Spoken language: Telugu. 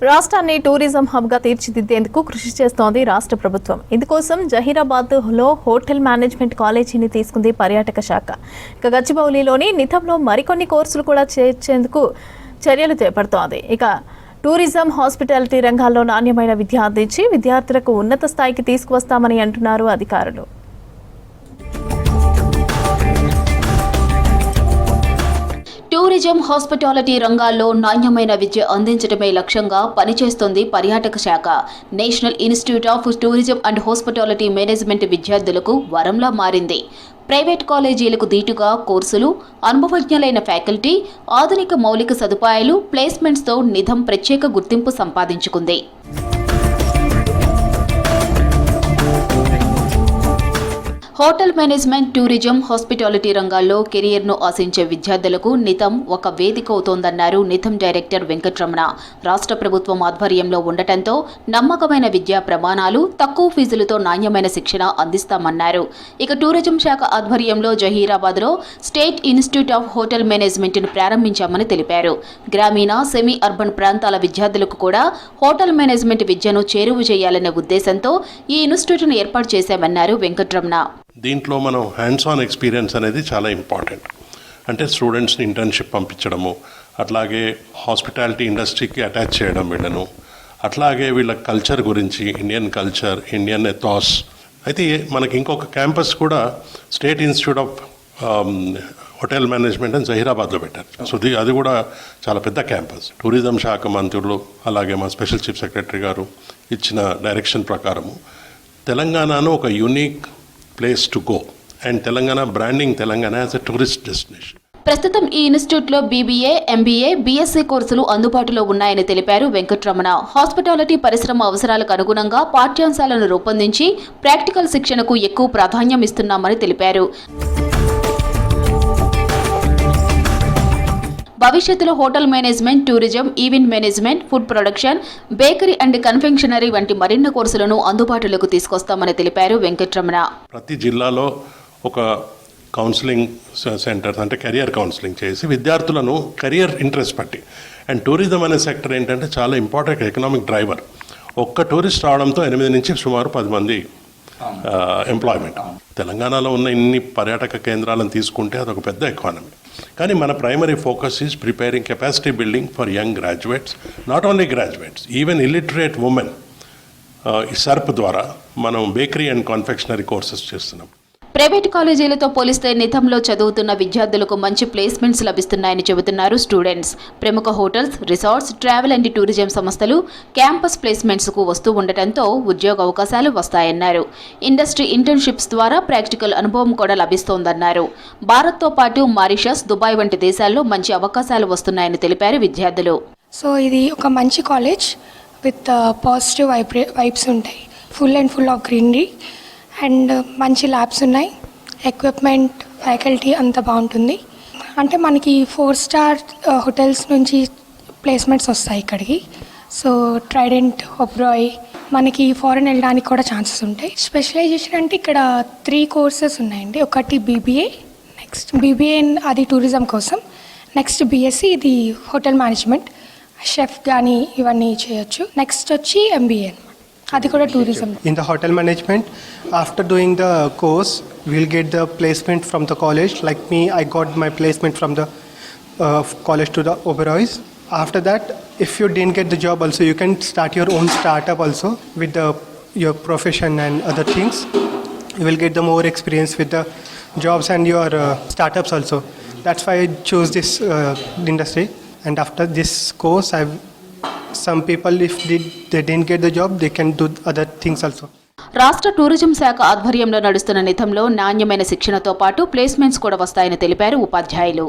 రాష్ట్రాన్ని టూరిజం హబ్గా తీర్చిదిద్దేందుకు కృషి చేస్తోంది రాష్ట్ర ప్రభుత్వం. ఇందుకోసం జహీరాబాద్లో హోటల్ మేనేజ్మెంట్ కాలేజీని తీసుకుంది పర్యాటక శాఖ. ఇక గచ్చిబౌలిలోని నిథంలో మరికొన్ని కోర్సులు కూడా చేర్చేందుకు చర్యలు చేపడుతోంది. ఇక టూరిజం, హాస్పిటాలిటీ రంగాల్లో నాణ్యమైన విద్య అందించి విద్యార్థులకు ఉన్నత స్థాయికి తీసుకువస్తామని అంటున్నారు అధికారులు. టూరిజం, హాస్పిటాలిటీ రంగాల్లో నాణ్యమైన విద్య అందించడమే లక్ష్యంగా పనిచేస్తోంది పర్యాటక శాఖ. National institute of tourism and hospitality management విద్యార్థులకు వరంలా మారింది. ప్రైవేట్ కాలేజీలకు దీటుగా కోర్సులు, అనుభవజ్ఞులైన ఫ్యాకల్టీ, ఆధునిక మౌలిక సదుపాయాలు, ప్లేస్మెంట్స్తో నిథం ప్రత్యేక గుర్తింపు సంపాదించుకుంది. హోటల్ మేనేజ్మెంట్, టూరిజం, హాస్పిటాలిటీ రంగాల్లో కెరియర్ను ఆశించే విద్యార్థులకు నిథం ఒక వేదిక అవుతోందన్నారు నిథం డైరెక్టర్ వెంకట్రమణ. రాష్ట్ర ప్రభుత్వం ఆధ్వర్యంలో ఉండటంతో నమ్మకమైన విద్యా ప్రమాణాలు, తక్కువ ఫీజులతో నాణ్యమైన శిక్షణ అందిస్తామన్నారు. ఇక టూరిజం శాఖ ఆధ్వర్యంలో జహీరాబాద్లో స్టేట్ ఇన్స్టిట్యూట్ ఆఫ్ హోటల్ మేనేజ్మెంట్ను ప్రారంభించామని తెలిపారు. గ్రామీణ, సెమీ అర్బన్ ప్రాంతాల విద్యార్థులకు కూడా హోటల్ మేనేజ్మెంట్ విద్యను చేరువ చేయాలనే ఉద్దేశంతో ఈ ఇన్స్టిట్యూట్ను ఏర్పాటు చేశామన్నారు వెంకట్రమణ. దీంట్లో మనం హ్యాండ్స్ ఆన్ ఎక్స్పీరియన్స్ అనేది చాలా ఇంపార్టెంట్. అంటే స్టూడెంట్స్ని ఇంటర్న్షిప్ పంపించడము, అట్లాగే హాస్పిటాలిటీ ఇండస్ట్రీకి అటాచ్ చేయడం వీళ్ళను, అట్లాగే వీళ్ళ కల్చర్ గురించి, ఇండియన్ కల్చర్, ఇండియన్ ఎథాస్. అయితే మనకి ఇంకొక క్యాంపస్ కూడా state institute of hotel management అని జహీరాబాద్లో పెట్టారు. సో అది కూడా చాలా పెద్ద క్యాంపస్. టూరిజం శాఖ మంత్రులు అలాగే మా స్పెషల్ చీఫ్ సెక్రటరీ గారు ఇచ్చిన డైరెక్షన్ ప్రకారము తెలంగాణను ఒక unique place to go and Telangana branding Telangana as a tourist destination. ప్రస్తుతం ఈ ఇన్స్టిట్యూట్లో బీబీఏ, ఎంబీఏ, బీఎస్సీ కోర్సులు అందుబాటులో ఉన్నాయని తెలిపారు వెంకట్రమణ. హాస్పిటాలిటీ పరిశ్రమ అవసరాలకు అనుగుణంగా పాఠ్యాంశాలను రూపొందించి ప్రాక్టికల్ శిక్షణకు ఎక్కువ ప్రాధాన్యం ఇస్తున్నామని తెలిపారు. భవిష్యత్తులో hotel management, tourism, event management, food production, bakery and confectionery వంటి మరిన్ని కోర్సులను అందుబాటులోకి తీసుకొస్తామని తెలిపారు వెంకట్రమణ. ప్రతి జిల్లాలో ఒక కౌన్సిలింగ్ సెంటర్స్ అంటే కెరియర్ కౌన్సిలింగ్ చేసి విద్యార్థులను కెరియర్ ఇంట్రెస్ట్ పట్టి, అండ్ టూరిజం అనే సెక్టర్ ఏంటంటే చాలా ఇంపార్టెంట్ ఎకనామిక్ డ్రైవర్. ఒక్క టూరిస్ట్ రావడంతో 8 నుంచి సుమారు 10 మంది ఎంప్లాయ్మెంట్. తెలంగాణలో ఉన్న ఇన్ని పర్యాటక కేంద్రాలను తీసుకుంటే అదొక పెద్ద ఎకానమీ. కానీ మన primary focus is preparing capacity building for young graduates, not only graduates, even illiterate women. ఈ సర్ప్ ద్వారా మనం బేకరీ అండ్ కాన్ఫెక్షనరీ కోర్సెస్ చేస్తున్నాం. ప్రైవేట్ కాలేజీలతో పోలిస్తే నిథంలో చదువుతున్న విద్యార్థులకు మంచి ప్లేస్మెంట్స్ లభిస్తున్నాయని చెబుతున్నారు స్టూడెంట్స్. ప్రముఖ hotels, resorts, travel and tourism సంస్థలు క్యాంపస్ ప్లేస్మెంట్స్కు వస్తూ ఉండటంతో ఉద్యోగ అవకాశాలు వస్తాయన్నారు. ఇండస్ట్రీ ఇంటర్న్షిప్స్ ద్వారా ప్రాక్టికల్ అనుభవం కూడా లభిస్తోందన్నారు. భారత్తో పాటు మారిషస్, దుబాయ్ వంటి దేశాల్లో మంచి అవకాశాలు వస్తున్నాయని తెలిపారు విద్యార్థులు. సో ఇది ఒక మంచి కాలేజ్ విత్ పాజిటివ్ వైబ్స్ ఉంటాయి. ఫుల్ ఆఫ్ గ్రీనరీ అండ్ మంచి ల్యాబ్స్ ఉన్నాయి. ఎక్విప్మెంట్, ఫ్యాకల్టీ అంతా బాగుంటుంది. అంటే మనకి 4 స్టార్ హోటల్స్ నుంచి ప్లేస్మెంట్స్ వస్తాయి ఇక్కడికి. సో ట్రైడెంట్, ఒబ్రాయ్, మనకి ఫారెన్ వెళ్ళడానికి కూడా ఛాన్సెస్ ఉంటాయి. స్పెషలైజేషన్ అంటే ఇక్కడ 3 కోర్సెస్ ఉన్నాయండి. ఒకటి బీబీఏ, నెక్స్ట్ బీబీఏ అది టూరిజం కోసం, నెక్స్ట్ బీఎస్సీ ఇది హోటల్ మేనేజ్మెంట్, షెఫ్ కానీ ఇవన్నీ చేయొచ్చు. నెక్స్ట్ వచ్చి ఎంబీఏ, అది కూడా tourism. In the hotel management, after doing the course, we'll get the placement from the college. Like me, I got my placement from the college to the Oberoi's. After that, if you didn't get the job also, you can start your own startup also with your profession and other things. You will get the more experience with the jobs and your startups also. That's why I chose this industry. And after this course, some people, if they didn't get the job, they can do other things also. రాష్ట్ర టూరిజం శాఖ ఆధ్వర్యంలో నడుస్తున్న నిథంలో నాణ్యమైన శిక్షణతో పాటు ప్లేస్మెంట్స్ కూడా వస్తాయని తెలిపారు ఉపాధ్యాయులు.